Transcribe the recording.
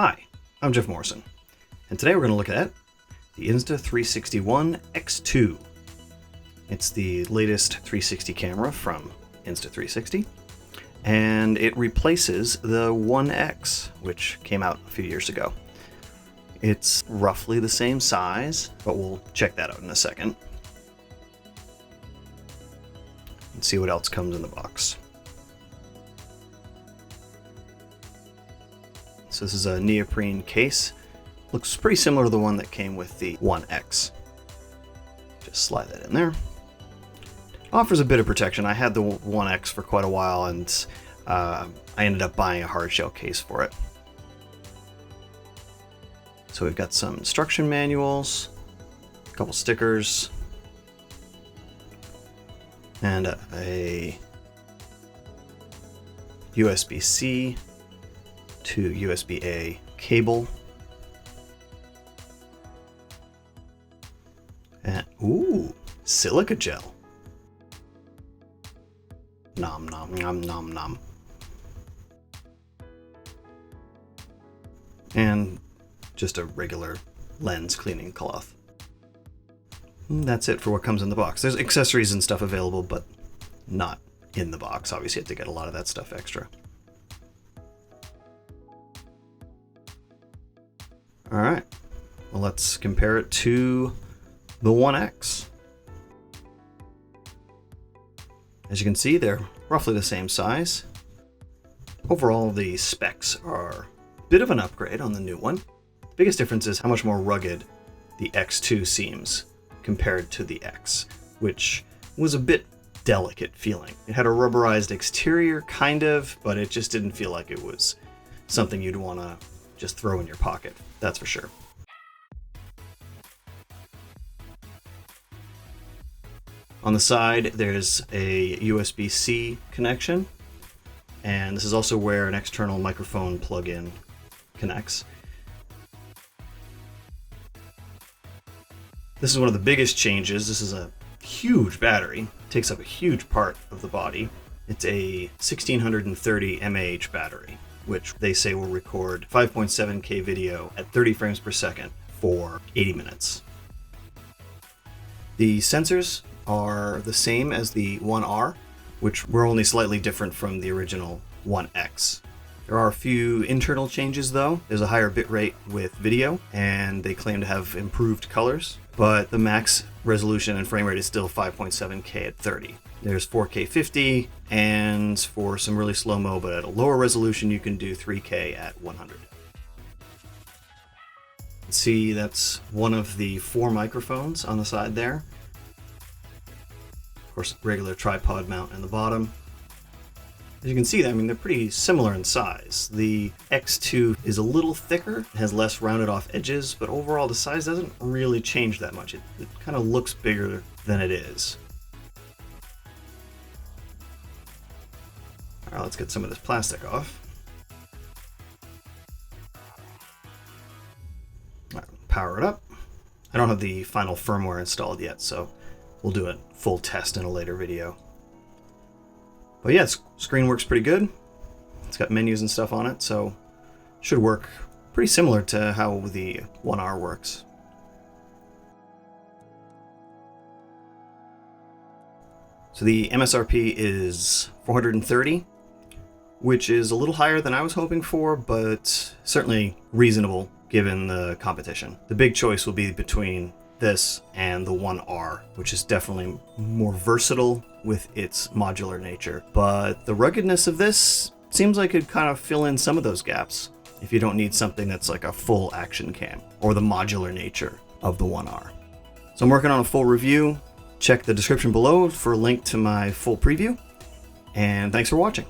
Hi, I'm Jeff Morrison, and today we're going to look at the Insta360 One X2. It's the latest 360 camera from Insta360, and it replaces the One X, which came out a few years ago. It's roughly the same size, but we'll check that out in a second. And see what else comes in the box. So this is a neoprene case. Looks pretty similar to the one that came with the One X. Just slide that in there. Offers a bit of protection. I had the One X for quite a while, and I ended up buying a hard shell case for it. So we've got some instruction manuals, a couple stickers, and a USB-C to USB-A cable. And ooh, silica gel. Nom nom nom nom nom. And just a regular lens cleaning cloth. And that's it for what comes in the box. There's accessories and stuff available, but not in the box. Obviously, you have to get a lot of that stuff extra. All right, well, let's compare it to the One X. As you can see, they're roughly the same size. Overall, the specs are a bit of an upgrade on the new one. The biggest difference is how much more rugged the X2 seems compared to the X, which was a bit delicate feeling. It had a rubberized exterior, kind of, but it just didn't feel like it was something you'd want to just throw in your pocket, that's for sure. On the side, there's a USB-C connection, and this is also where an external microphone plug-in connects. This is one of the biggest changes. This is a huge battery, it takes up a huge part of the body. It's a 1630 mAh battery, which they say will record 5.7K video at 30 frames per second for 80 minutes. The sensors are the same as the One R, which were only slightly different from the original One X. There are a few internal changes though. There's a higher bitrate with video, and they claim to have improved colors, but the max resolution and frame rate is still 5.7K at 30. There's 4K 50, and for some really slow-mo, but at a lower resolution, you can do 3K at 100. See, that's one of the 4 microphones on the side there. Of course, regular tripod mount in the bottom. As you can see, I mean, they're pretty similar in size. The X2 is a little thicker, has less rounded off edges, but overall the size doesn't really change that much. It kind of looks bigger than it is. All right, let's get some of this plastic off. All right, power it up. I don't have the final firmware installed yet, so we'll do a full test in a later video. But yeah, screen works pretty good. It's got menus and stuff on it, so should work pretty similar to how the One R works. So the MSRP is $430, which is a little higher than I was hoping for, but certainly reasonable given the competition. The big choice will be between this and the One R, which is definitely more versatile with its modular nature. But the ruggedness of this seems like it'd kind of fill in some of those gaps if you don't need something that's like a full action cam, or the modular nature of the One R. So I'm working on a full review. Check the description below for a link to my full preview, and thanks for watching.